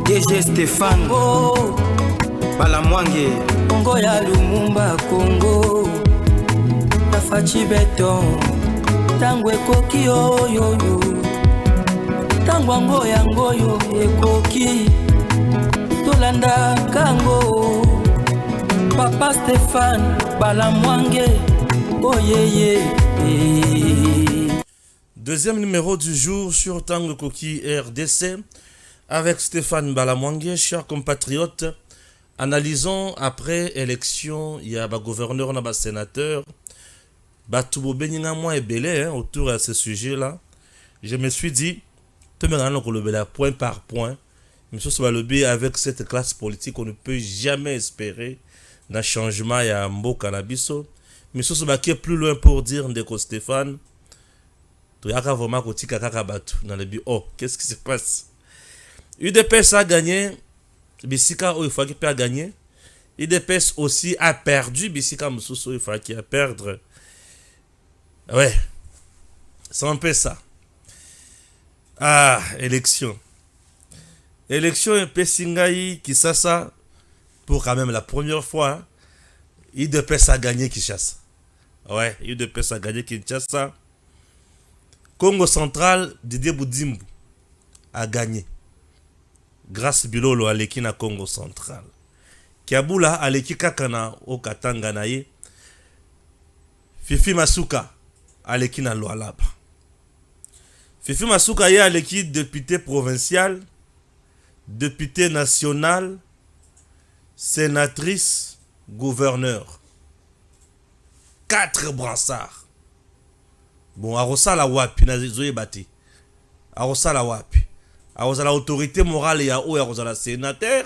DG Stéphane Balamwange Congo ya Lumumba Congo Tafachi Beton Tango ekoki oyo Tango ango yango yo ekoki Tolanda kango Papa Stéphane Balamwange Oh yeah. Deuxième numéro du jour sur Tango Koki RDC avec Stéphane Balamwange, chers compatriotes. Analysons après élection, il y a un gouverneur, un sénateur. Batoubo Beninga moi et belé autour de ce sujet-là. Je me suis dit, point par point. Monsieur Sobalobi, avec cette classe politique, on ne peut jamais espérer d'un changement et un beau cannabiso. Monsieur Sobaki est plus loin pour dire Ndeko Stéphane. Tu as vraiment dans le but. Oh, qu'est-ce qui se passe? UDPS a gagné. Bissika, il faut qu'il a gagné. UDPS aussi a perdu. Bissika Moussousso, il faut qu'il a perdre. Ouais. C'est un peu ça. Ah, élection. Élection un peu Singaï qui ça pour quand même la première fois. UDPS a gagné Kinshasa. Ouais, UDPS a gagné Kinshasa. Congo Central, Didier Boudimbu a gagné. Grâce Bilolo aleki na Congo Central. Kiabula aleki kakana o Katanga na ye. Fifi Masuka aleki na Lualaba. Fifi Masuka ye aleki député provincial, député national, sénatrice, gouverneur. 4 brassards. Bon, arosala wapi na zoye bati. Arosala wapi. Arosala autorité morale ya o ya arosala sénateur,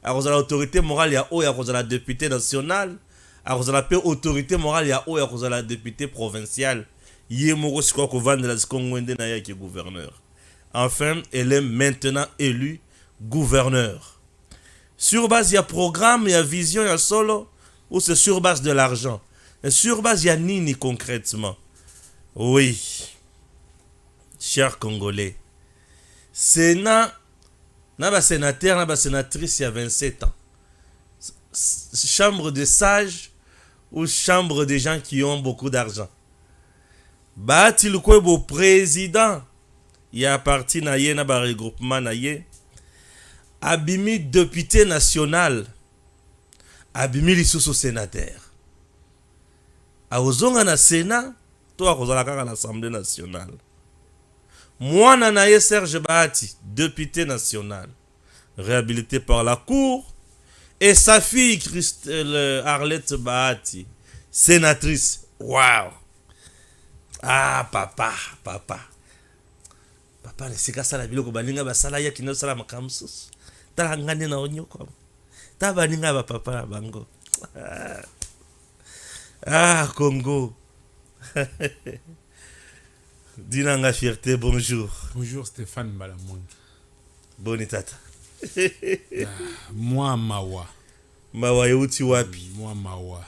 arosala autorité morale ya o ya arosala député national, arosala pe autorité morale ya o ya arosala député provincial. Yé moko siko ko vendre la skongwende na ya ki gouverneur. Enfin, elle est maintenant élue gouverneur. Sur base ya programme, ya vision, ya solo, ou c'est sur base de l'argent. Et sur base ya nini concrètement. Oui, chers Congolais, Sénat, n'a sénateur, n'a sénatrice il y a 27 ans. Chambre de sages ou chambre de gens qui ont beaucoup d'argent. Bati Lukwebo président, il y a parti na ye na ba regroupement na ye. Abimi député national, abimi lisusu sénateur. Aozonga na Sénat. À l'Assemblée nationale. Moi, Nanaye Serge Bahati, député national, réhabilité par la Cour, et sa fille Arlette Bahati, sénatrice. Waouh! Ah, papa. Papa, c'est ça la ville balinga basala ya kino sala makamsus. Ta ngane na onyo kwa. Ta balinga ba papa na bango. Ah, Congo. Dinanga fierté, bonjour. Bonjour Stéphane Balamwange. Boni tata. Moi mawa. Mawa yeuti wapi? Moi mawa.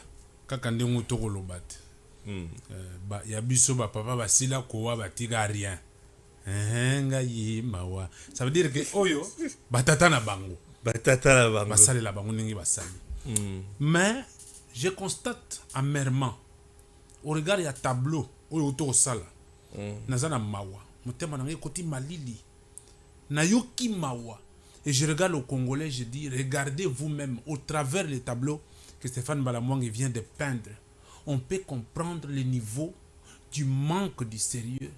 Kaka ndengo toko lobate. Ya biso ba papa basila kowa batika rien. Nga yi mawa. Ça veut dire que oyo batata na bango. Batata na bango. Basale la bango ningi basali. Mais je constate amèrement au regard ya tableau oyo to sala. Nazana mawa. Motema nangi koti malili. Nayoki mawa. Et je regarde au Congolais, je dis, regardez vous-même au travers les tableaux que Stéphane Balamwange vient de peindre. On peut comprendre le niveau du manque de sérieux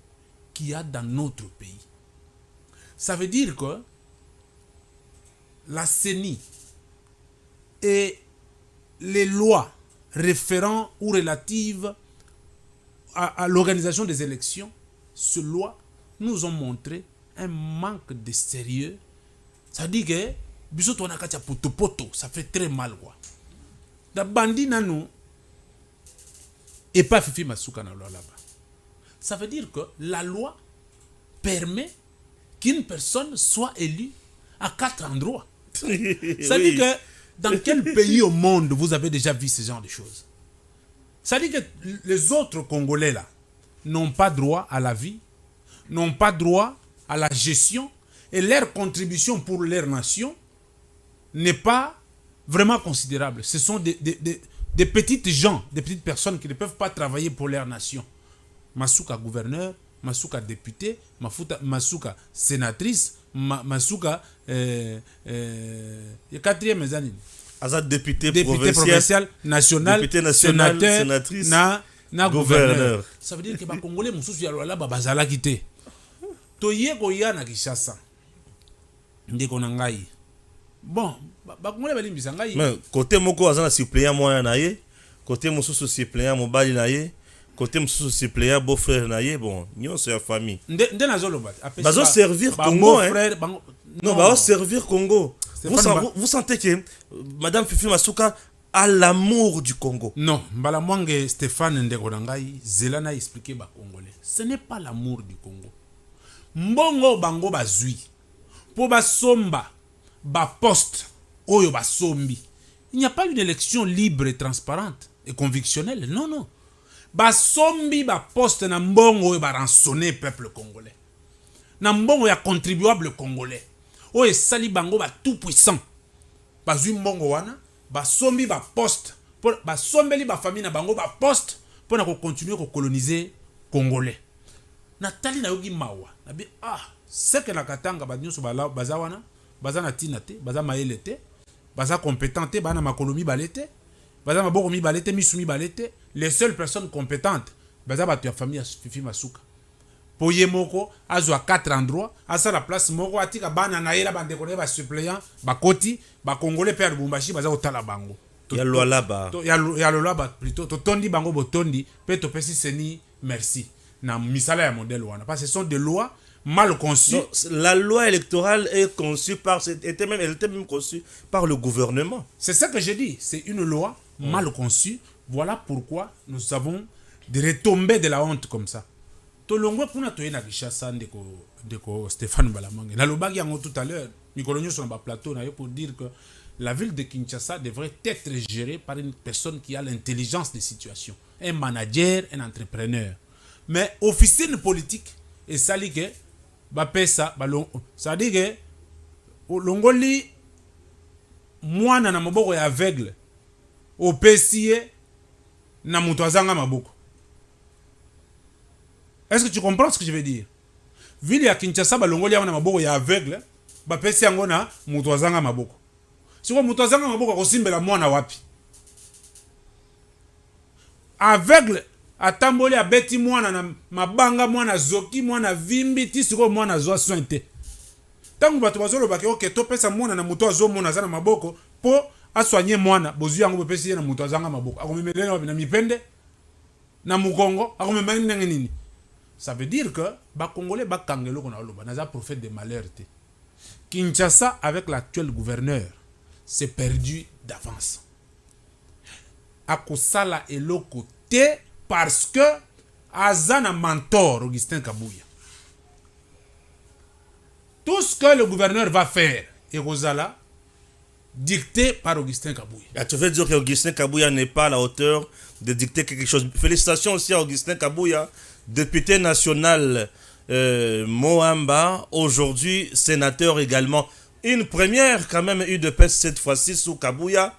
qu'il y a dans notre pays. Ça veut dire que la CENI et les lois référant ou relatives à l'organisation des élections, ces lois nous ont montré un manque de sérieux. Ça dit que biso to na katia poto, ça fait très mal quoi. Da bandi nanu et pas Fifi Masuka na loi là-bas. Ça veut dire que la loi permet qu'une personne soit élue à 4 endroits. Ça veut dire que dans quel pays au monde vous avez déjà vu ce genre de choses? Ça veut dire que les autres Congolais là n'ont pas droit à la vie, n'ont pas droit à la gestion et leur contribution pour leur nation n'est pas vraiment considérable. Ce sont des petites gens, des petites personnes qui ne peuvent pas travailler pour leur nation. Masuka gouverneur, Masuka député, Masuka sénatrice, Masuka quatrième année. Azad député provincial, national, sénateur, sénatrice, na gouverneur. Ça veut dire que les Congolais mususu ya lola bazala kité. Toye koya na Kinshasa. Ndeko na ngai. Bon, Congolais balimbisa ngai. Mais côté moko azana suppléant moyen na ye, côté mususu suppléant mobali na ye, côté mususu suppléant beau-frère na ye, bon, nyonso ya famille. Nde nazoloba. Bazo servir Congo hein. Non, bazo servir Congo. Vous sentez que Madame Fifi Masuka a l'amour du Congo. Non, Mbalamwange Stéphane Ndekonangai, Zelana a expliqué ba Congolais. Ce n'est pas l'amour du Congo. Mbongo bango bazui. Po ba somba, ba poste, oyo ba sombi. Il n'y a pas une élection libre et transparente et convictionnelle. Non, non. Ba sombi, ba poste na mbongo oyo ba rançonner peuple congolais. Na mbongo ya contribuable congolais. Oyo sali bango ba tout puissant. Bazui mbongo wana. Basombi ba poste basombeli ba famille na bango ba poste pour na continuer ko coloniser congolais. Natali na yogi mawa na bi c'est que na katanga ba nyonso bala bazawana bazana tinate baza maelete baza compétenté bana makolomi balete baza maboko mi balete misumi balete les seules personnes compétentes baza ba tu famille Fifi Masuka poye moko azwa 4 endroits asa la place moko atika bana na yela bande ko ba suppléant ba koti ba congolais père Bumbashi baza otala bango ya lolaba ya lolaba plutôt to tondi bango botondi pe to pesi seni merci na misala ya modèle wana parce que ce sont des lois mal conçues. Non, la loi électorale est conçue elle était même conçue par le gouvernement. C'est ça que j'ai dit, c'est une loi mal conçue. Voilà pourquoi nous avons des retombées de la honte comme ça. Tolongwe puna toyena Kinshasa ndeko Stéphane Balamange. Na lobaki yango tout à l'heure, Nicolonio sur le plateau pour dire que la ville de Kinshasa devrait être gérée par une personne qui a l'intelligence des situations, un manager, un entrepreneur. Mais officine politique et ça dit que bapesa balon ça dit que longoli mwana na maboko ya aveugle opesie na mutu azanga maboko. Est-ce que tu comprends ce que je veux dire? Ville ya Kinshasa balongoli na maboko ya aveugle bapesi yango na mutu azanga maboko. Siko mutu azanga maboko akosimbela mwana wapi? Aveugle atamboli abeti mwana na mabanga mwana zoki mwana vimbi ti siko mwana zwa sointe. Tangu bato bazolo bake oke to pesa mwana na mutu azo mona za na maboko po aswanye mwana bozu yango bepesi na mutu azanga maboko. Akomemelela na mipende na mukongo akomemela nini? Ça veut dire que ba congolais ba kangelo kona loba naza prophète de malheur te. Kinshasa avec l'actuel gouverneur c'est perdu d'avance. Akosala eloko te parce que Azana mentor Augustin Kabouya. Tout ce que le gouverneur va faire et Rosala dicté par Augustin Kabouya. Tu veux dire qu'Augustin Kabouya n'est pas à la hauteur de dicter quelque chose. Félicitations aussi à Augustin Kabouya, député national Moamba, aujourd'hui sénateur également. Une première quand même UDPS cette fois-ci sous Kabouya,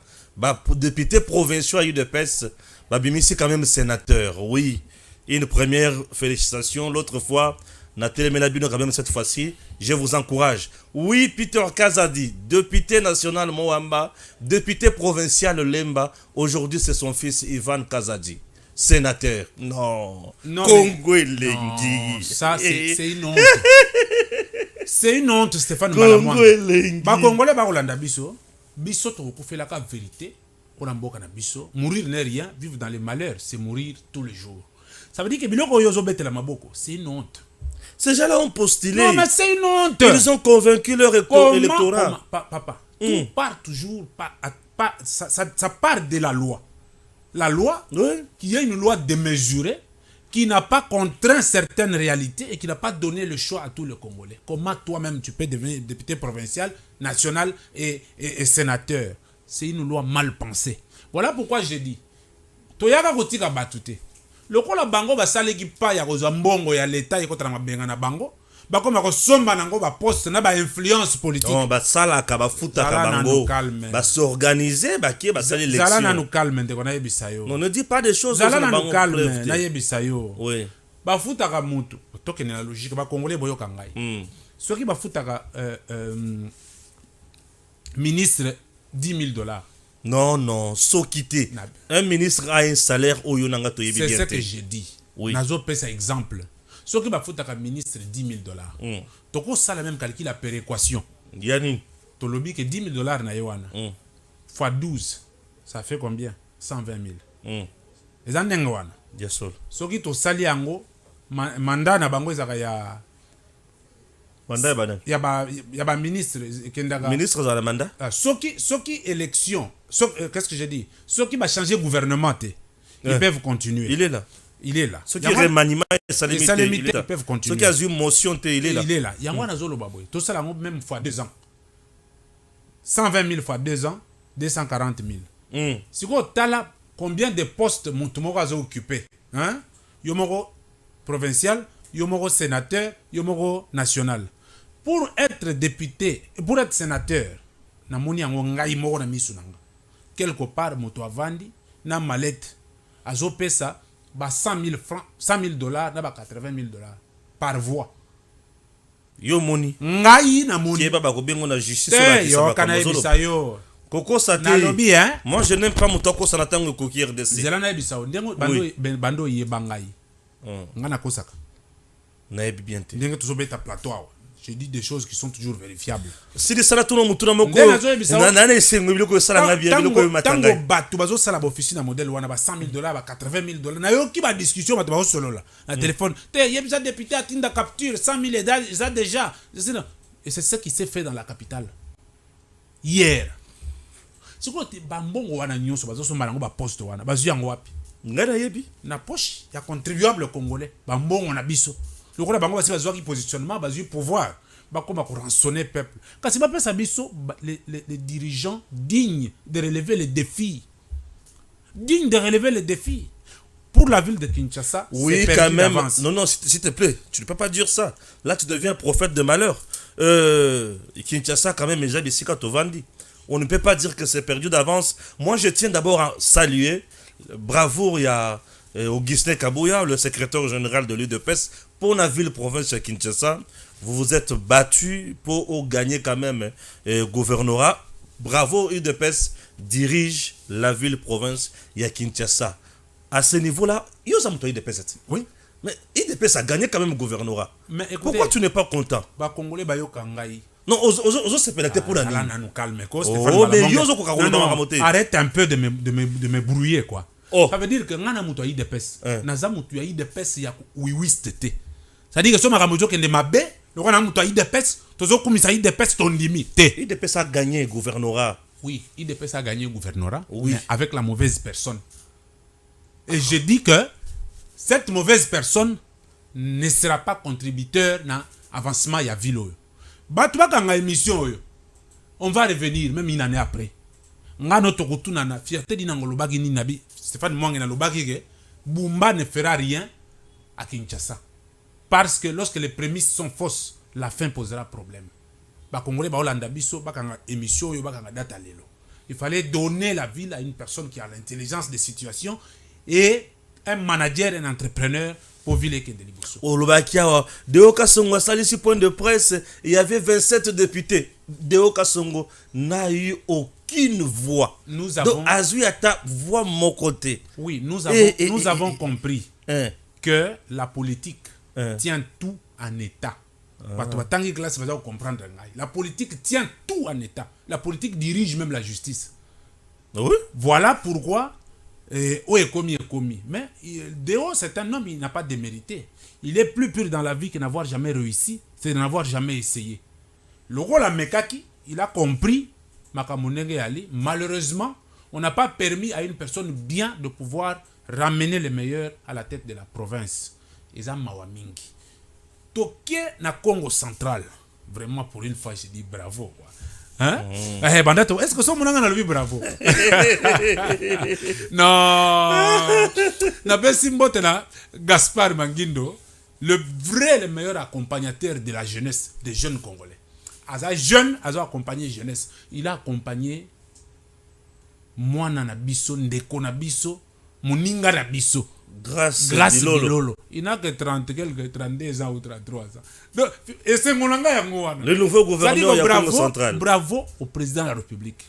député provincial UDPS. Babimisi quand même sénateur, oui. Une première félicitation. L'autre fois, Nathalie Melabino quand même cette fois-ci. Je vous encourage. Oui, Peter Kazadi, député national Moamba, député provincial Lemba. Aujourd'hui, c'est son fils Ivan Kazadi, sénateur. Non. Congo Elengi. Ça, c'est une honte. C'est une honte, Stéphane Malamouang. Ba Congolais ba Rolanda biso. Biso to ko fait la vérité. Mourir n'est rien, vivre dans les malheurs, c'est mourir tous les jours. Ça veut dire que biloko yozo bete la maboko, c'est une honte. Ces gens-là ont postulé. Non, mais c'est une honte. Ils ont convaincu leur électorat. Papa, tout part toujours, ça part de la loi. La loi, qui est une loi démesurée, qui n'a pas contraint certaines réalités et qui n'a pas donné le choix à tous les Congolais. Comment toi-même tu peux devenir député provincial, national et sénateur? C'est une loi mal pensée. Voilà pourquoi je dis toyaka kotika batute. Lokola bango basale ki pa ya kozwa mbongo ya leta ekotala mabenga na bango, bakoma kosomba nango ba poste na ba influence politique. Oh basalaka bafutaka bango s'organiser bakie basali élection. Zala nanu calme ndeko na yebisa yo. Non, ne dis pas des choses Zala nanu calme na yebisa yo. Oui. Bafutaka mutu tokene na logique ba congolais boyoka ngai. Soki bafutaka ministre $10,000. Non, sokité. Un ministre a un salaire au yonanga to yebi. C'est ce que j'ai dit. Oui. Nazo pesa exemple. Soki bafutaka ministre $10,000. Toko ça la même calcul à péréquation. Yani Tolobi que $10,000 na yewana. Fois 12, ça fait combien? 120,000. Les andenga wana. Diasol. Soki to sali yango mandat na bango ezaka ya mandat banan. Ya ba ministre kendaka. Ministre za la mandat? Soki élection. Qu'est-ce que j'ai dit? Soki ba changer gouvernement te. Ils peuvent continuer. Il est là. Il est là. Ceux qui remaniement et salimité, ils peuvent continuer. Ceux qui ont eu motion, il est là. Il est là. Il y a un azolo baboy. Tout ça là même fois 2 ans. 120,000 fois 2 ans, 240,000. Si vous avez combien de postes Moutoumoro a occupé? Hein? Yomoro provincial, Yomoro sénateur, Yomoro national. Pour être député, pour être sénateur, na moni yango ngai moko na misu nanga. Quelque part moto avandi na mallette azo pesa ba $100,000 francs, $100,000 na ba $80,000 par voix. Yo moni. Ngai na moni. Qui est baba ko bengo na justice la yo kana ebisa yo. Koko Saté. Na lobi hein. Moi je n'aime pas mutoko sana tango koki RDC. Zela na ebisa yo. Ndengo bando yeba ngai. Ngana kosaka. Na ebi bien te. Ndengo tozobeta plateau awa. Je dis des choses qui sont toujours vérifiables. Si de sala tuno mutuna moko. Na esengo biloko sala nga bien biloko matanga. Tango batu bazo sala ba office na modèle wana ba $100,000 ba $80,000. Na yo ki ba discussion batu ba solo là. Na téléphone. Te yebisa député atinda capture 100,000 ça déjà. Et c'est ce qui s'est fait dans la capitale. Hier. Si ko te bambongo wana nyonso bazo somba ngo ba poste wana. Bazu yango wapi? Ngana yebi. Na poche ya contribuable congolais. Bambongo na biso. Le roi bango basi bazwa ki positionnement bazui pouvoir bakoma ko rançonner peuple kasi ba pesa biso les dirigeants dignes de relever les défis pour la ville de Kinshasa. Oui quand même non s'il te plaît tu ne peux pas dire ça là tu deviens prophète de malheur. Kinshasa quand même déjà bisika tovandi on ne peut pas dire que c'est perdu d'avance. Moi je tiens d'abord à saluer bravo il y a Augustin Kabouya, le secrétaire général de l'UDPS, pour la ville-province de Kinshasa. Vous vous êtes battu pour gagner quand même gouvernorat. Bravo, UDPS dirige la ville-province de Kinshasa. À ce niveau-là, il y a un UDPS. Oui. Mais UDPS a gagné quand même gouvernorat. Mais écoutez, pourquoi tu n'es pas content? Congolais Bayokangai. Non, on se pénalité pour la nuit. Oh, mais arrête un peu de me brouiller, quoi. Oh. Ça veut dire que ngana mutu ayi depes naza mutu ayi depes ya wiwiste te. Ça veut dire que so makamojo kende mabe le ngana mutu ayi depes tozo kumisa ayi depes tondimi te. IDPS a gagné gouvernorat. Oui, IDPS a gagné gouvernorat, oui, mais avec la mauvaise personne. Et je dis que cette mauvaise personne ne sera pas contributeur na avancement ya ville. Batu bakanga émission yo. On va revenir même une année après. Ngano tokutuna na fierté dina ngolobaki ni nabi Stéphane Mwangi na lobaki ke Bumba ne fera rien à Kinshasa parce que lorsque les prémices sont fausses la fin posera problème. Ba Congolais ba Holanda biso bakanga émission yo bakanga data lelo. Il fallait donner la ville à une personne qui a l'intelligence des situations et un manager, un entrepreneur pour ville que de Liboso. Au Lobakia Deo Kasongo salisi point de presse, il y avait 27 députés. Deo Kasongo n'a eu aucune voix. Nous avons donc Azui à ta voix mon côté. Oui, nous avons compris que la politique tient tout en état. La politique tient tout en état. La politique dirige même la justice. Oui. Voilà pourquoi est commis. Mais Deo, c'est un homme, il n'a pas démérité. Il est plus pur dans la vie que n'avoir jamais réussi, c'est de n'avoir jamais essayé. Le rôle à Mekaki, il a compris. Malheureusement, on n'a pas permis à une personne bien de pouvoir ramener les meilleurs à la tête de la province. Eza Mawamingi. Toké na Congo central. Vraiment, pour une fois, je dis bravo. Hein? Est-ce que son monanga na levi bravo? Non. Na besimbote na Gaspard Mangindo le meilleur accompagnateur de la jeunesse, des jeunes Congolais. Aza jeune, aza accompagné jeunesse. Il a accompagné Mwana na biso, Ndeko na biso, Moninga na biso. Grâce Bilolo. Il n'a que 30 quelques 32 ans ou 33 ans. Donc, et c'est mon langage. Le nouveau gouverneur du Congo central. Bravo au président de la République,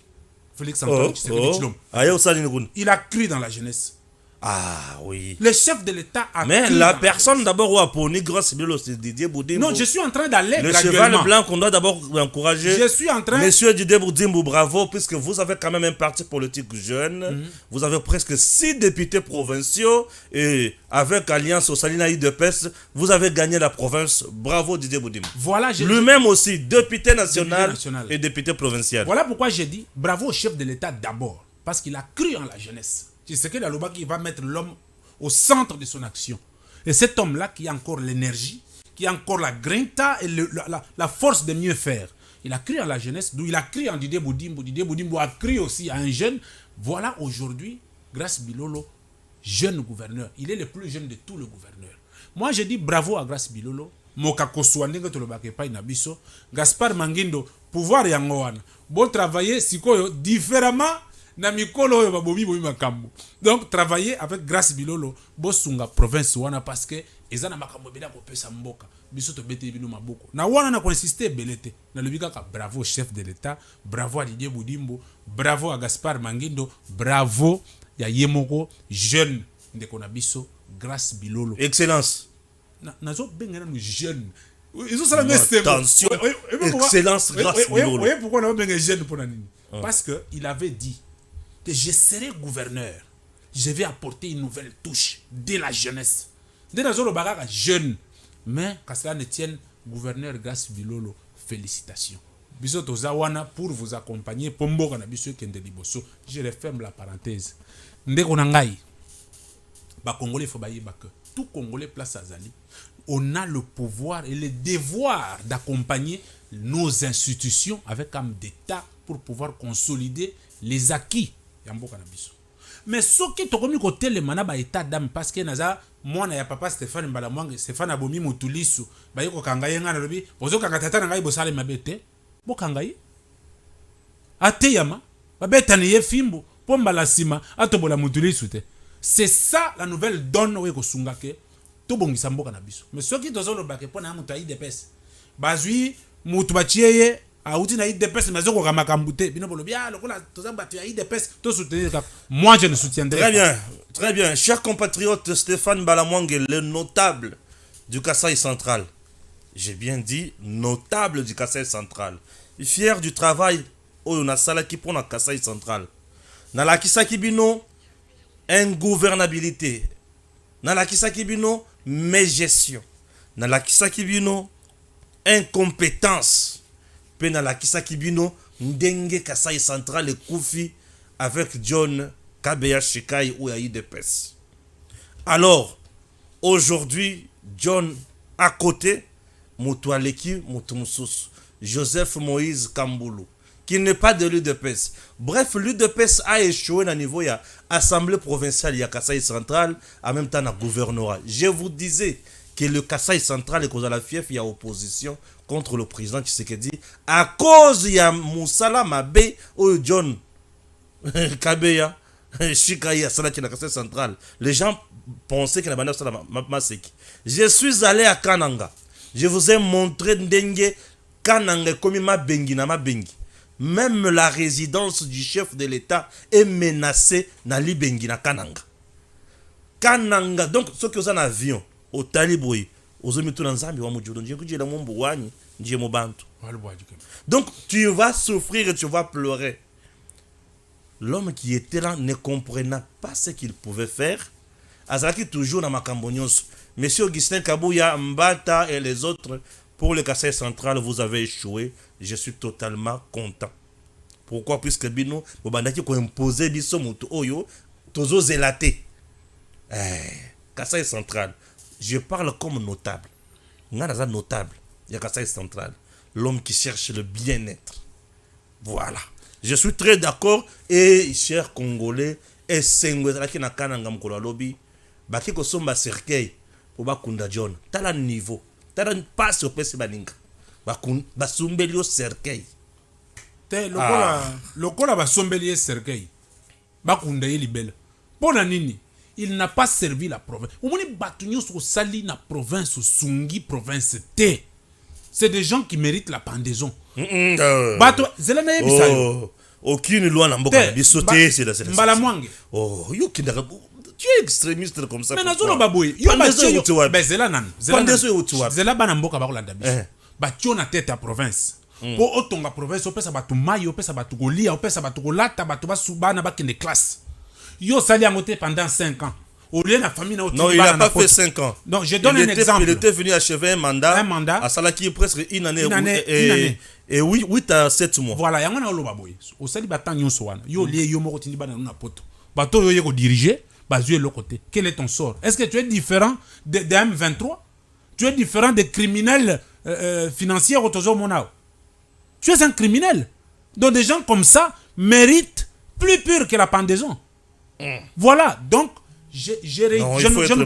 Félix Antoine Tshisekedi Tshilombo. Il a cru dans la jeunesse. Ah oui. Le chef de l'État a Mais cru la dans personne d'abord où a poni grâce Bilolo, c'est Didier Boudimbo. Non, je suis en train d'aller le graduellement. cheval blanc qu'on doit d'abord encourager. Je suis en train... Monsieur Didier Boudimbo, bravo, puisque vous avez quand même un parti politique jeune. Vous avez presque 6 députés provinciaux et avec Alliance au Salina IDPS, vous avez gagné la province. Bravo Didier Boudimbo. Voilà, lui-même aussi, député national et député provincial. Voilà pourquoi j'ai dit bravo au chef de l'État d'abord, parce qu'il a cru en la jeunesse. Tu sais que Aloba qui va mettre l'homme au centre de son action. Et cet homme-là qui a encore l'énergie, qui a encore la grinta et la force de mieux faire. Il a cru en la jeunesse, d'où il a cru en Didier Boudimbo. Didier Boudimbo a cru aussi à un jeune. Voilà aujourd'hui, Grace Bilolo, jeune gouverneur. Il est le plus jeune de tous les gouverneurs. Moi, je dis bravo à Grace Bilolo. Mokako Swandenge Tolobake Pai Nabiso. Gaspard Mangindo, pouvoir yangoana. Bon travailler, sikoyo, différemment. Donc travailler avec Grace Bilolo bosunga province wana parce que ezana makambo bela ko pesa mboka biso to bete bino maboko na wana na konsister belete na lobika ka bravo chef de l'État, bravo à Didier Boudimbo, bravo à Gaspard Mangindo, bravo ya yemoko jeune ndeko na biso Grace Bilolo. Excellence. Nazo bengana no jeune. Ils ont ça la même attention. Excellence Grace Bilolo. Oui, pourquoi on a benga jeune pour nani? Parce que il avait dit que je serai gouverneur, je vais apporter une nouvelle touche de la jeunesse. De la zone jeune. Mais, quand cela ne tienne, gouverneur Grace Bilolo, félicitations. Biso Tozawana pour vous accompagner. Pombo Kanabiso Kende Liboso. Je referme la parenthèse. Ndeko Nangai. Ba Congolais, il faut bailler que tout Congolais place à Zali. On a le pouvoir et le devoir d'accompagner nos institutions avec un d'État pour pouvoir consolider les acquis. Mais ce qui est comme côté le mana ba état d'âme parce que naza mwana ya papa Stéphane Mbalamwange Stéphane Abomi Mutulisu ba yiko kangaye ngana lobi bozo kanga tata ngai bosale mabete bo kangaye ate yama ba betani ye fimbo pomba la sima atobola Mutulisu te. C'est ça la nouvelle donne we ko sungake to bongisa mboka na biso. Mais ce qui tozo lo ba ke pona mutu ayi depes bazui mutu bachieye moi je ne soutiendrai très bien, très bien. Chers compatriotes, Stéphane Balamwange, le notable du Kasaï central. J'ai bien dit notable du Kasaï central. Fier du travail on a salaki pour la Kasaï central. Nala kisaki bino ingouvernabilité. Nala kisaki bino mégestion. Nala kisaki bino incompétence. Pena la Kisakibino, Ndenge Kasaï Central et Koufi avec John Kabeya Shikai ou Aïdepes. Alors, aujourd'hui, John à côté, Moutoualeki, Moutoumsous, Joseph Moïse Kamboulou, qui n'est pas de l'UDPS. Bref, l'UDPS a échoué à niveau de l'Assemblée provinciale, il y a Kasaï Central, en même temps, dans le gouvernorat. Je vous disais que le Kasaï Central est cause à la fief, il y a opposition contre le président Tshisekedi à cause il y a Moussala Mabe ou John Kabeya Shikaya Salaki na Kasaï Central. Les gens pensaient que la bande Maseki. Je suis allé à Kananga. Je vous ai montré Ndenge Kananga comme ma bengi na ma bengi. Même la résidence du chef de l'État est menacée na Libengi na Kananga. Kananga, donc ceux qui ont un avion au Taliboui, donc tu vas souffrir et tu vas pleurer. L'homme qui était là ne comprenait pas ce qu'il pouvait faire. Azaki toujours dans ma cambonios. Monsieur Augustin Kabouya, Mbata et les autres, pour le Kasaï central, vous avez échoué. Je suis totalement content. Pourquoi? Puisque Bino, Bobandaki ko imposé biso mutu oyo, tozo zelaté. Kasaï central. Je parle comme notable. Nganaza notable. Il y a Kasaï central. L'homme qui cherche le bien-être. Voilà. Je suis très d'accord. Et chers Congolais, et Sengwezala qui na kananga mkolo lobi, baki ko somba cercueil. Obakunda John. Tala niveau. Tala passe au pese baninga. Basumbeli au cercueil. Te lokola basombeli cercueil. Bakunda ye libela. Pona nini? Il n'a pas servi la province. Omoni batunyo so sali na province sungi province te. C'est des gens qui méritent la pendaison. Bato zelana yebisayo. Aucune loi n'a pas sauté c'est la Mbalamwange. Oh, yo kindaka. Tu es extrémiste comme ça. Mais nazolo baboy. Yo batio. Ben zelana. Zela bana mboka bakolanda biso. Batio na tête à province. Po otonga province opesa batu mayo, opesa batu kolia, opesa batu kolata, batu basubana bakende classe. Yo sali angote pendant 5 ans. Au lieu de la famille, non, il n'a pas fait 5 ans. Donc, je donne un exemple. Il était venu achever un mandat. À Salaki, presque une année. Et 8 à 7 mois. Voilà, il y a un lobaboy. Au sali batan yon soana. Yo lié yo moko tindi bana na poto. Bato yo yeko diriger, bazué l'autre côté. Quel est ton sort? Est-ce que tu es différent de M23? Tu es différent des criminels financiers au Tozo Monao? Tu es un criminel. Donc, des gens comme ça méritent plus pur que la pendaison. Voilà, donc je ne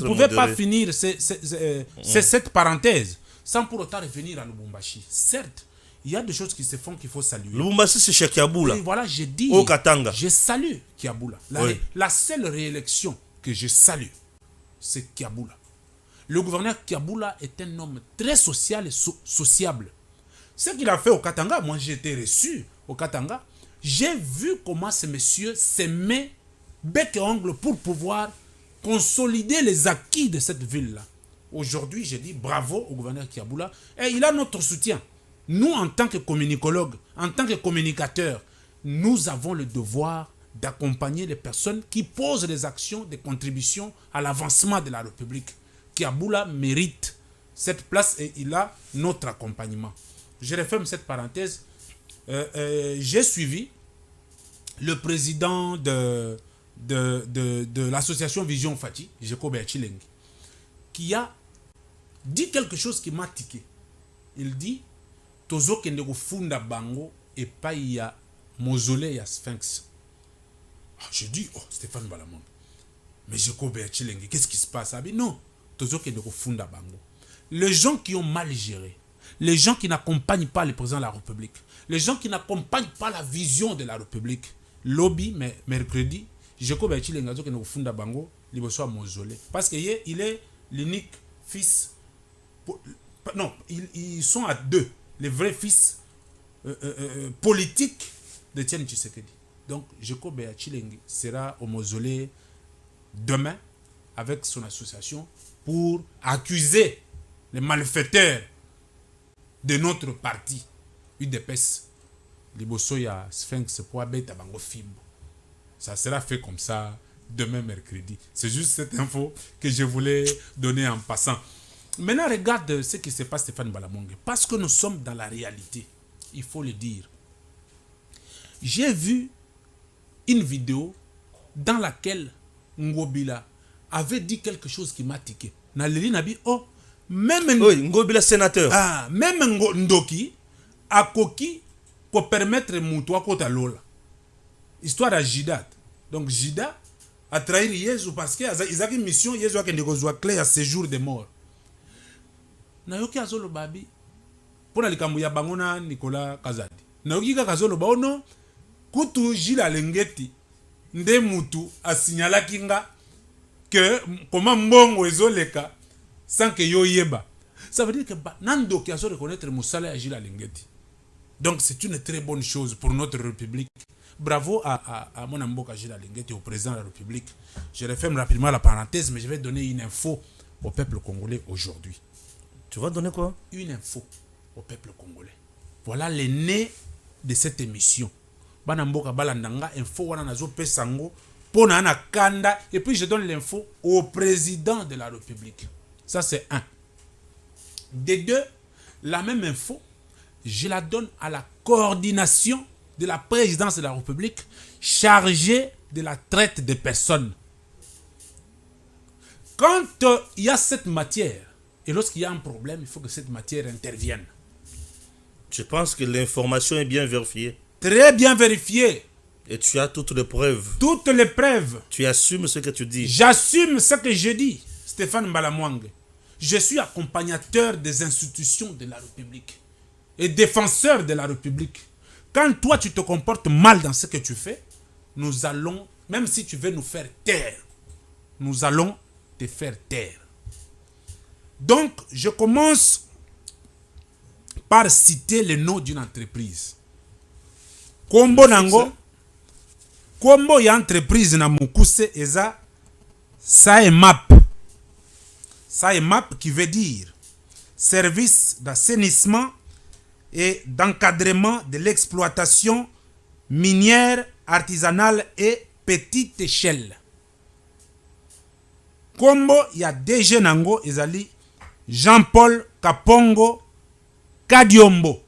pouvais pas finir cette parenthèse sans pour autant revenir à Lubumbashi. Certes, il y a des choses qui se font qu'il faut saluer. Lubumbashi, c'est chez Kiaboula. Et voilà, j'ai dit, au Katanga. Je salue Kiaboula. La seule réélection que je salue, c'est Kiaboula. Le gouverneur Kiaboula est un homme très social et sociable. Ce qu'il a fait au Katanga, moi j'ai été reçu au Katanga. J'ai vu comment ce monsieur s'aimait bec et ongle pour pouvoir consolider les acquis de cette ville-là. Aujourd'hui, je dis bravo au gouverneur Kiaboula et il a notre soutien. Nous, en tant que communicologues, en tant que communicateurs, nous avons le devoir d'accompagner les personnes qui posent des actions, des contributions à l'avancement de la République. Kiaboula mérite cette place et il a notre accompagnement. Je referme cette parenthèse. J'ai suivi le président de l'association Vision Fati, Jacob Chilengi, qui a dit quelque chose qui m'a tiqué. Il dit Tozo Kendeko Funda Bango et pas il y a mausolée ya Sphinx. Je dis oh Stéphane Balamon. Mais Jacob Chilengi, qu'est-ce qui se passe? Non, Tozo Kendeko Funda Bango. Les gens qui ont mal géré, les gens qui n'accompagnent pas le président de la République, les gens qui n'accompagnent pas la vision de la République, lobby, mais mercredi, Jacob Chilenga qui nous funda bango, il soit mausolée. Parce qu'il est l'unique fils. Non, ils sont à deux, les vrais fils politiques de Tian Tshisekedi. Donc, Jacob Chilengi sera au mausolée demain avec son association pour accuser les malfaiteurs de notre parti UDPS. Liboso ya Sphinx pour abeta bango fimbo. Ça sera fait comme ça demain mercredi. C'est juste cette info que je voulais donner en passant. Maintenant, regarde ce qui se passe, Stéphane Balamongue. Parce que nous sommes dans la réalité. Il faut le dire. J'ai vu une vidéo dans laquelle Ngobila avait dit quelque chose qui m'a tiqué. Naleli Nabi, oh, même Ngobila sénateur. Ah, même Ndoki a coquille pour permettre Moutoua Kota Lola. Histoire à Jidat. Donc Jida a trahi Jésus parce qu'ils ont une mission, Jésus a une clé à séjour de mort. Nayoki azolo babi. Pour la likambuya bangona Nicolas Kazadi. Nayoki kazolo baono kutu Jila Lengeti nde mutu a signala kinga que comment mbongo ezoleka sans que yo yeba. Ça veut dire que Nando qui a reconnaître Moussala et Jila Lengeti. Donc c'est une très bonne chose pour notre République. Bravo à mon amboka Jila Lengeti, au président de la République. Je referme rapidement la parenthèse, mais je vais donner une info au peuple congolais aujourd'hui. Tu vas donner quoi? Une info au peuple congolais. Voilà les nez de cette émission. Banamboka balandanga info wana nazo pesango pona ana kanda et puis je donne l'info au président de la République. Ça c'est un. Des deux, la même info, je la donne à la coordination de la présidence de la République chargée de la traite des personnes. Quand il y a cette matière, et lorsqu'il y a un problème, il faut que cette matière intervienne. Je pense que l'information est bien vérifiée. Très bien vérifiée. Et tu as toutes les preuves. Toutes les preuves. Tu assumes ce que tu dis. J'assume ce que je dis. Stéphane Balamwange, je suis accompagnateur des institutions de la République et défenseur de la République. Quand toi tu te comportes mal dans ce que tu fais, nous allons, même si tu veux nous faire taire, nous allons te faire taire. Donc, je commence par citer le nom d'une entreprise. Kombo nango, kombo ya entreprise na Mukuse eza SAEMAP. SAEMAP qui veut dire service d'assainissement et d'encadrement de l'exploitation minière, artisanale et petite échelle. Kombo ya DG nango ezali Jean-Paul Kapongo Kadiombo.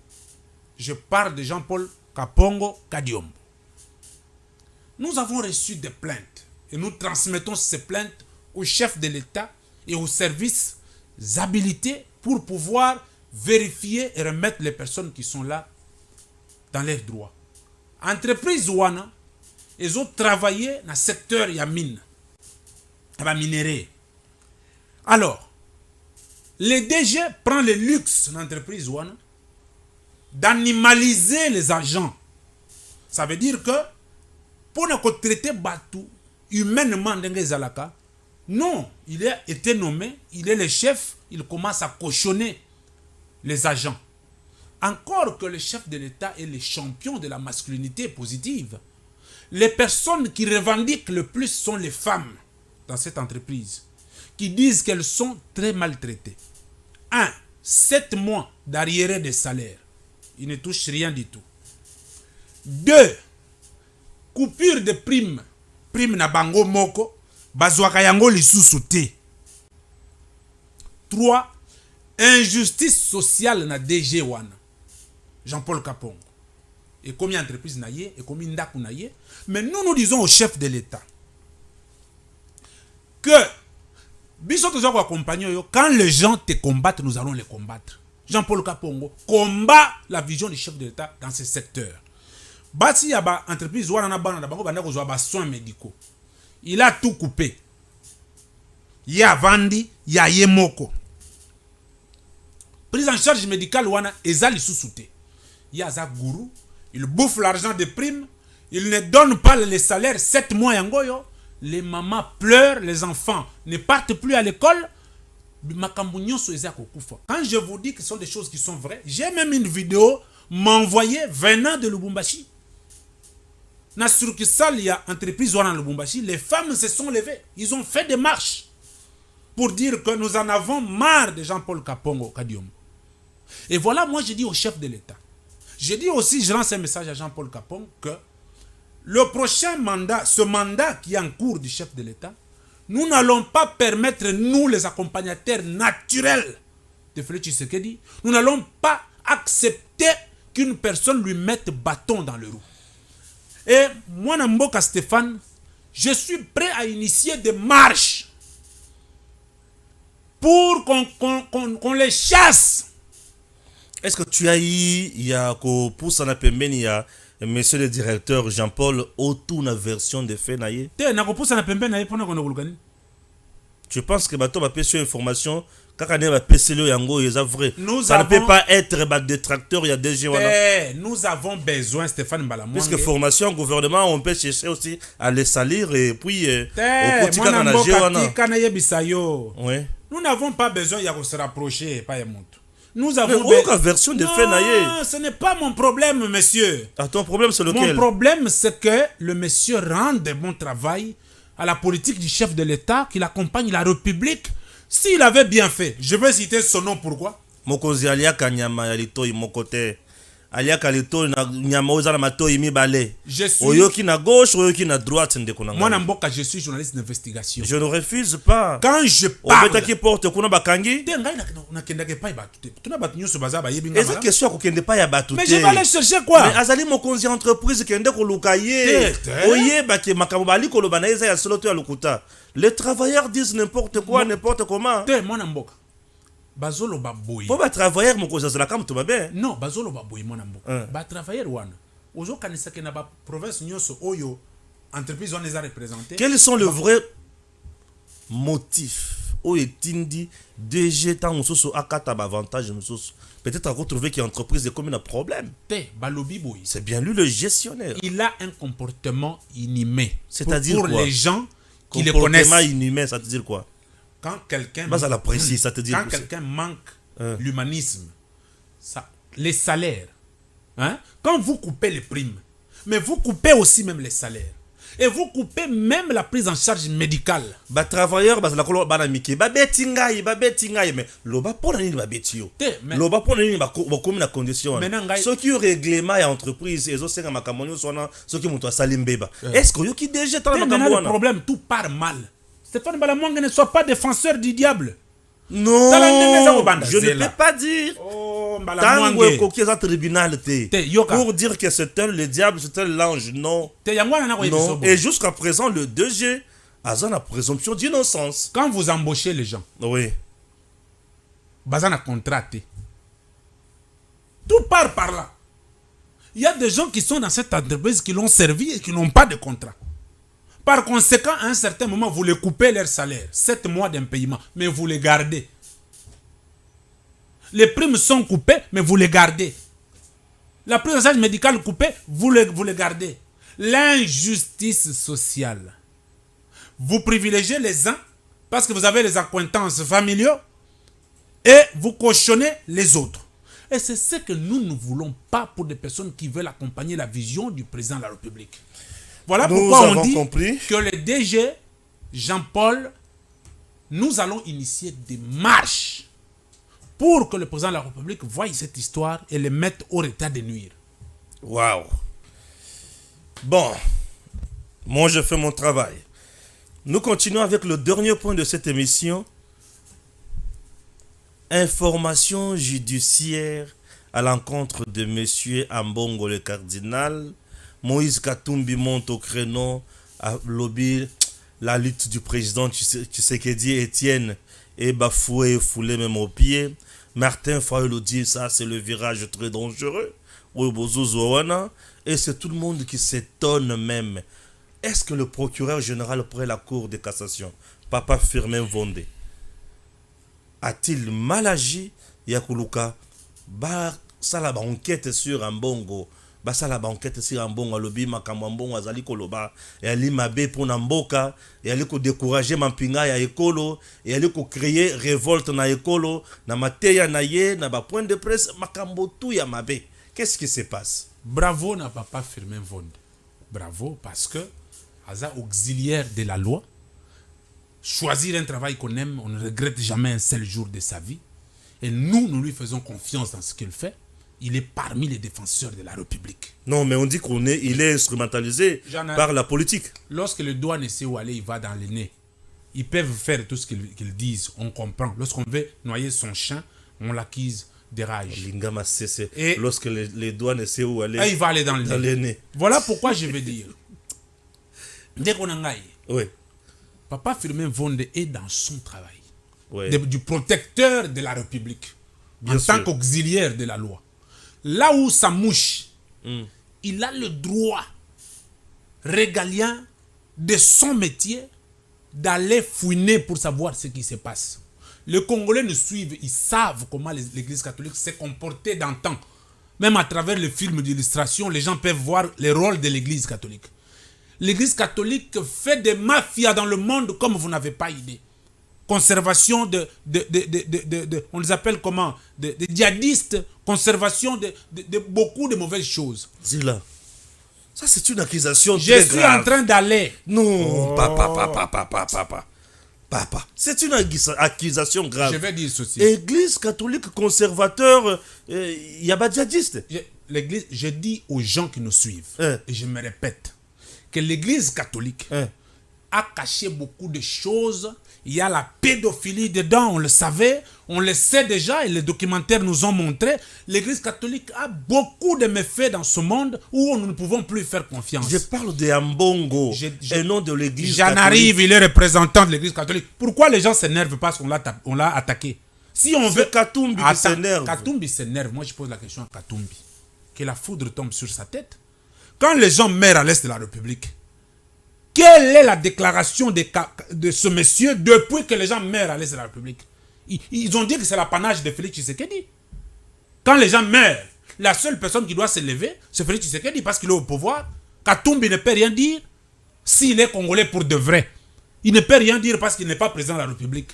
Je parle de Jean-Paul Kapongo Kadiombo. Nous avons reçu des plaintes et nous transmettons ces plaintes au chef de l'État et aux services habilités pour pouvoir vérifier et remettre les personnes qui sont là dans leurs droits. Entreprise Wana, ils ont travaillé dans le secteur de la mine, la minerie. Alors, le DG prend le luxe dans l'entreprise Wana d'animaliser les agents. Ça veut dire que pour ne pas traiter Batou humainement dans les Zalaka, non, il a été nommé, il est le chef, il commence à cochonner les agents. Encore que le chef de l'État est le champion de la masculinité positive. Les personnes qui revendiquent le plus sont les femmes dans cette entreprise, qui disent qu'elles sont très maltraitées. 7 mois d'arriéré de salaire. Ils ne touchent rien du tout. 2, coupure de primes. Prime na bango moko, bazwaka yango lisusu te. 3, injustice sociale na DG wana. Jean-Paul Kapongo. Et combien d'entreprises na ye, et combien ndaku na ye. Mais nous disons au chef de l'État que quand les gens te combattent, nous allons les combattre. Jean-Paul Kapongo combat la vision du chef de l'État dans ce secteur. Bati yaba entreprise wana na bana bango banda kozwa ba soins médicaux. Il a tout coupé. Ya vandi, ya yemoko. Prise en charge médicale wana ezali sous-souté. Yaza gourou, il bouffe l'argent des primes, il ne donne pas les salaires 7 mois yangoyo. Les mamans pleurent, les enfants ne partent plus à l'école. Quand je vous dis que ce sont des choses qui sont vraies, j'ai même une vidéo m'envoyée venant de Lubumbashi. Dans la entreprise de Lubumbashi, les femmes se sont levées. Ils ont fait des marches pour dire que nous en avons marre de Jean-Paul Kapongo Kadiom. Et voilà, moi je dis au chef de l'État. Je dis aussi, je lance un message à Jean-Paul Kapongo que le prochain mandat, ce mandat qui est en cours du chef de l'État, nous n'allons pas permettre, nous les accompagnateurs naturels de Félix Tshisekedi, nous n'allons pas accepter qu'une personne lui mette bâton dans le roue. Et moi, Namboka Stéphane, je suis prêt à initier des marches pour qu'on les chasse. Est-ce que tu as eu, il y a pour ça il y a monsieur le directeur Jean-Paul autour de version de fait naïe? Tu penses que bateau va pêcher information quand on va pêcher le yango est vrai? Ça ne peut pas être un détracteur, il y a des gens. Nous avons besoin, Stéphane Balamwange. Puisque formation gouvernement, on peut chercher aussi à les salir et puis nous n'avons pas besoin de se rapprocher, pas nous avons version de fait naïe. Non, ce n'est pas mon problème, monsieur. Ton problème c'est lequel? Mon problème c'est que le monsieur rend de bon travail à la politique du chef de l'État, qu'il accompagne la République. S'il avait bien fait, je vais citer son nom, pourquoi? Mokozi aliaka nyama ya litoi mokote. Aliaka litoi na nyama oza na matoi mibale. Je suis oyoki na gauche, oyoki na droite ndeko na. Moi Namboka, je suis journaliste d'investigation. Je ne refuse pas. Quand je parle, obeta ki porte kuna bakangi. Est-ce que question kokende pa ya batu? Mais je vais aller chercher quoi? Mais azali mokonzi entreprise kende ko lukaye. Oye ba ke makambo bali ko lobana eza ya solo to ya lukuta. Les travailleurs disent n'importe quoi, n'importe comment. Moi Namboka. Bazolo baboy. Pour travailler mon cause la comme tout va bien. Non, bazolo baboy mon Namboka. Ba travailler wana. Ozo kanisa ke na ba province nyoso oyo entreprise on les a représentés. Quels sont les vrais motifs o etindi DG tant mosusu akata ba avantage mosusu. Peut-être à retrouver qu'il y a une entreprise de combien de problèmes. C'est bien lui le gestionnaire. Il a un comportement inhumé. C'est-à-dire pour quoi? Les gens qui le connaissent. Comportement inhumain, ça te dit quoi? Quand quelqu'un ça te dit quand quelqu'un manque l'humanisme, les salaires, hein? Quand vous coupez les primes, mais vous coupez aussi même les salaires. Et vous coupez même la prise en charge médicale. Ba travailleur la kolo bana miki ba betingai mais loba pona nini ba betio. Loba pona nini ba comme la condition. Ce qui règlement et entreprise et osenga makamoni sona ce qui monto salimbeba. Est-ce que yo ki déjà dans makamoni? Le problème tout part mal. Stéphane Balamwanga ne soit pas défenseur du diable. Non, je ne peux pas dire. Pour dire que c'est le diable, c'est l'ange, non. Non. Et jusqu'à présent, le 2G a la présomption d'innocence. Quand vous embauchez les gens, oui. Bazana contraté. Tout part par là. Il y a des gens qui sont dans cette entreprise qui l'ont servi et qui n'ont pas de contrat. Par conséquent, à un certain moment, vous les coupez leur salaire. 7 mois d'impayement, mais vous les gardez. Les primes sont coupées, mais vous les gardez. La prise en charge médicale coupée, vous les gardez. L'injustice sociale. Vous privilégiez les uns parce que vous avez les accointances familiaux et vous cautionnez les autres. Et c'est ce que nous ne voulons pas pour des personnes qui veulent accompagner la vision du président de la République. Voilà pourquoi on dit que le DG, Jean-Paul, nous allons initier des marches pour que le président de la République voie cette histoire et le mette au état de nuire. Waouh. Bon, moi je fais mon travail. Nous continuons avec le dernier point de cette émission. Information judiciaire à l'encontre de M. Ambongo le cardinal. Moïse Katumbi monte au créneau à lobby la lutte du président Tshisekedi Étienne est bafoué et foulé même au pied. Martin Fayulu dit ça c'est le virage très dangereux. Et c'est tout le monde qui s'étonne même. Est-ce que le procureur général près la cour de cassation, Papa Firmin Vondé, a-t-il mal agi? Yakuluka, ça la enquête sur Ambongo. Ça la banquette sur Ambongo lobby makamambongo azali koloba et ali mabe pour namboka et ali ko décourager mampinga ya ekolo et ali ko créer révolte na ekolo na mateya na ye na ba point de presse makambo tout ya mabe. Qu'est-ce qui se passe? Bravo n'a pas Firmin Vondé. Bravo parce que Aza auxiliaire de la loi, choisir un travail qu'on aime, on ne regrette jamais un seul jour de sa vie et nous lui faisons confiance dans ce qu'il fait. Il est parmi les défenseurs de la République. Non, mais on dit il est instrumentalisé par la politique. Lorsque le doigt ne sait où aller, il va dans le nez. Ils peuvent faire tout ce qu'ils disent, on comprend. Lorsqu'on veut noyer son chien, on l'accuse de rage. Et lorsque les doigts ne sait où aller, il va aller dans le nez. Voilà pourquoi je veux dire. Dès qu'on a oui. Papa Firmin Vondé est dans son travail. Oui. Du protecteur de la République. Bien en sûr. tant qu'auxiliaire de la loi. Là où ça mouche, il a le droit régalien de son métier d'aller fouiner pour savoir ce qui se passe. Les Congolais nous suivent, ils savent comment l'Église catholique s'est comportée dans le temps. Même à travers les films d'illustration, les gens peuvent voir les rôles de l'Église catholique. L'Église catholique fait des mafias dans le monde comme vous n'avez pas idée. Conservation on les appelle comment, de djihadistes, conservation de beaucoup de mauvaises choses. Zila, ça c'est une accusation très grave. Je suis en train d'aller. Non, papa. C'est une accusation grave. Je vais dire ceci. Église catholique conservateur, il y a pas de djihadistes. L'église, je dis aux gens qui nous suivent, et je me répète, que l'église catholique a caché beaucoup de choses. Il y a la pédophilie dedans, on le savait, on le sait déjà et les documentaires nous ont montré. L'église catholique a beaucoup de méfaits dans ce monde où nous ne pouvons plus faire confiance. Je parle de Ambongo et non de l'église catholique. J'en arrive, il est représentant de l'église catholique. Pourquoi les gens s'énervent parce qu'on l'a attaqué? Si on veut Katumbi qui s'énerve. Katumbi s'énerve. Moi je pose la question à Katumbi. Que la foudre tombe sur sa tête. Quand les gens meurent à l'est de la République, Quelle est la déclaration de ce monsieur depuis que les gens meurent à l'Est de la République? Ils ont dit que c'est l'apanage de Félix Tshisekedi. Quand les gens meurent, la seule personne qui doit se lever, c'est Félix Tshisekedi parce qu'il est au pouvoir. Katumbi ne peut rien dire s'il est congolais pour de vrai. Il ne peut rien dire parce qu'il n'est pas président de la République.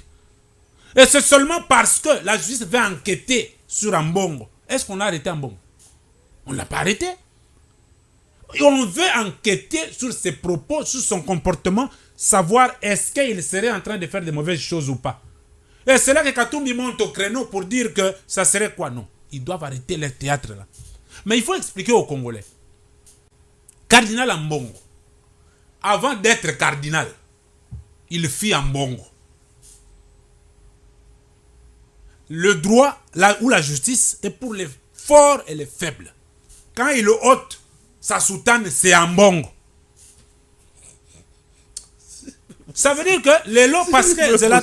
Et c'est seulement parce que la justice veut enquêter sur Ambongo. Est-ce qu'on a arrêté Ambongo? On ne l'a pas arrêté. Et on veut enquêter sur ses propos, sur son comportement, savoir est-ce qu'il serait en train de faire de mauvaises choses ou pas. Et c'est là que Katumbi monte au créneau pour dire que ça serait quoi? Non. Ils doivent arrêter leur théâtre là. Mais il faut expliquer aux Congolais. Cardinal Ambongo, avant d'être cardinal, il fit Ambongo. Le droit, là où la justice est pour les forts et les faibles. Quand il ôte sa soutane, c'est Ambongo. Ça veut dire que les lots, parce que c'est la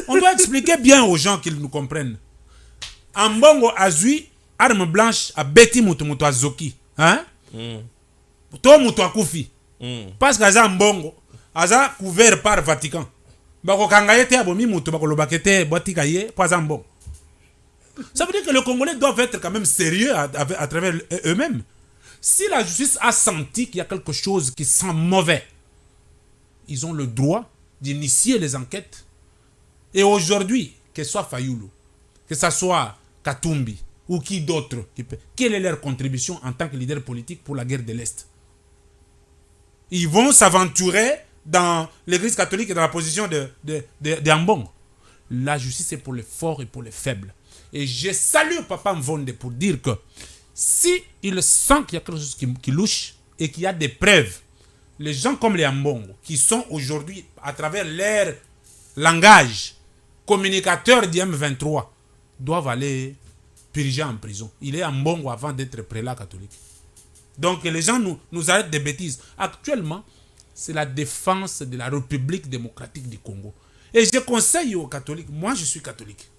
on doit expliquer bien aux gens qu'ils nous comprennent. Ambongo a zui arme blanche à Betty Mutu Azoki. Hein? To Mutu Akufi. Parce que Ambongo a couvert par Vatican. Bako kangaye te abomi Mutu bako lobakete boatikaye pas Ambongo. Ça veut dire que les Congolais doivent être quand même sérieux à travers eux-mêmes. Si la justice a senti qu'il y a quelque chose qui sent mauvais, ils ont le droit d'initier les enquêtes. Et aujourd'hui, que ce soit Fayoulou, que ce soit Katumbi ou qui d'autre, quelle est leur contribution en tant que leader politique pour la guerre de l'Est? Ils vont s'aventurer dans l'église catholique et dans la position de Ambongo. La justice est pour les forts et pour les faibles. Et je salue Papa Mvonde pour dire que si il sent qu'il y a quelque chose qui louche et qu'il y a des preuves, les gens comme les Ambongo, qui sont aujourd'hui, à travers leur langage, communicateurs du M23, doivent aller purger en prison. Il est Ambongo avant d'être prélat catholique. Donc les gens nous arrêtent des bêtises. Actuellement, c'est la défense de la République démocratique du Congo. Et je conseille aux catholiques, moi je suis catholique.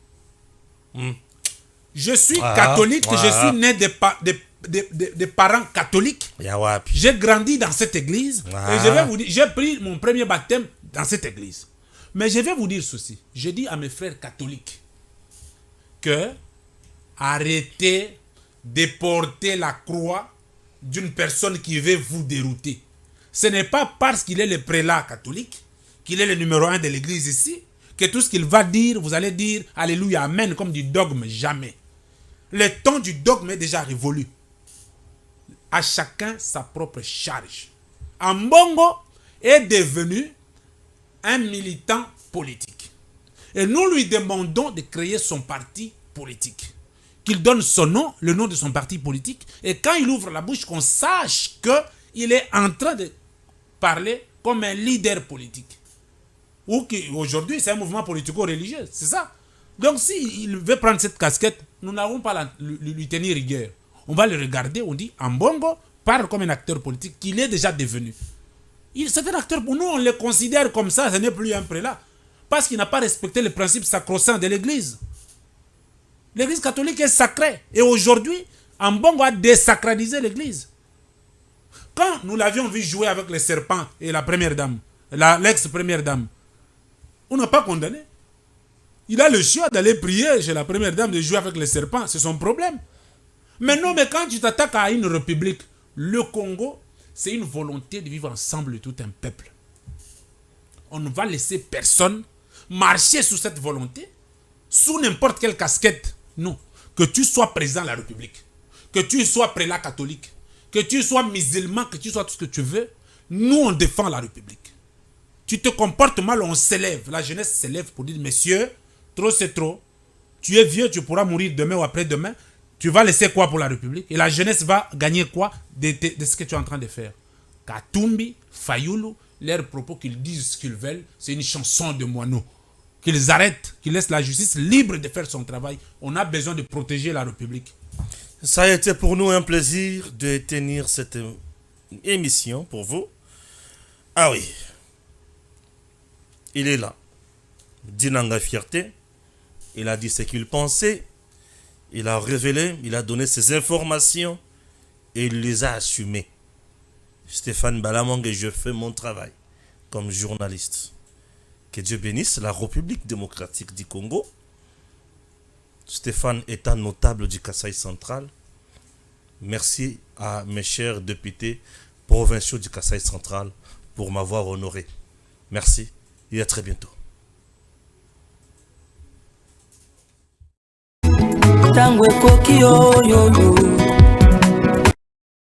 Je suis catholique, je suis né des parents catholiques. J'ai grandi dans cette église. Et je vais vous dire, j'ai pris mon premier baptême dans cette église. Mais je vais vous dire ceci. Je dis à mes frères catholiques que arrêtez de porter la croix d'une personne qui veut vous dérouter. Ce n'est pas parce qu'il est le prélat catholique, qu'il est le numéro 1 de l'église ici, que tout ce qu'il va dire, vous allez dire Alléluia, Amen, comme du dogme. Jamais. Le temps du dogme est déjà révolu. À chacun sa propre charge. Ambongo est devenu un militant politique. Et nous lui demandons de créer son parti politique. Qu'il donne son nom, le nom de son parti politique. Et quand il ouvre la bouche, qu'on sache qu'il est en train de parler comme un leader politique. Ou qu'aujourd'hui, c'est un mouvement politico-religieux. C'est ça. Donc, s'il veut prendre cette casquette, nous n'avons pas lui tenir rigueur. On va le regarder, on dit, Ambongo parle comme un acteur politique qu'il est déjà devenu. C'est un acteur, pour nous, on le considère comme ça, ce n'est plus un prélat. Parce qu'il n'a pas respecté les principes sacro-saints de l'Église. L'Église catholique est sacrée. Et aujourd'hui, Ambongo a désacralisé l'Église. Quand nous l'avions vu jouer avec les serpents et la première dame, l'ex-première dame, on n'a pas condamné. Il a le choix d'aller prier chez la première dame, de jouer avec les serpents, c'est son problème. Mais non, mais quand tu t'attaques à une république, le Congo, c'est une volonté de vivre ensemble de tout un peuple. On ne va laisser personne marcher sous cette volonté, sous n'importe quelle casquette. Non. Que tu sois président de la République, que tu sois prélat catholique, que tu sois musulman, que tu sois tout ce que tu veux, nous on défend la République. Tu te comportes mal, on s'élève. La jeunesse s'élève pour dire, messieurs, trop c'est trop. Tu es vieux, tu pourras mourir demain ou après-demain. Tu vas laisser quoi pour la République? Et la jeunesse va gagner quoi de ce que tu es en train de faire? Katumbi, Fayoulou, leurs propos, qu'ils disent ce qu'ils veulent, c'est une chanson de moineaux. Qu'ils arrêtent, qu'ils laissent la justice libre de faire son travail. On a besoin de protéger la République. Ça a été pour nous un plaisir de tenir cette émission pour vous. Ah oui. Il est là. Dinanga Fierté. Il a dit ce qu'il pensait. Il a révélé, il a donné ses informations et il les a assumées. Stéphane Balamwangé, je fais mon travail comme journaliste. Que Dieu bénisse la République démocratique du Congo. Stéphane est un notable du Kasaï central. Merci à mes chers députés provinciaux du Kasaï central pour m'avoir honoré. Merci et à très bientôt. Tango koki yo yo yo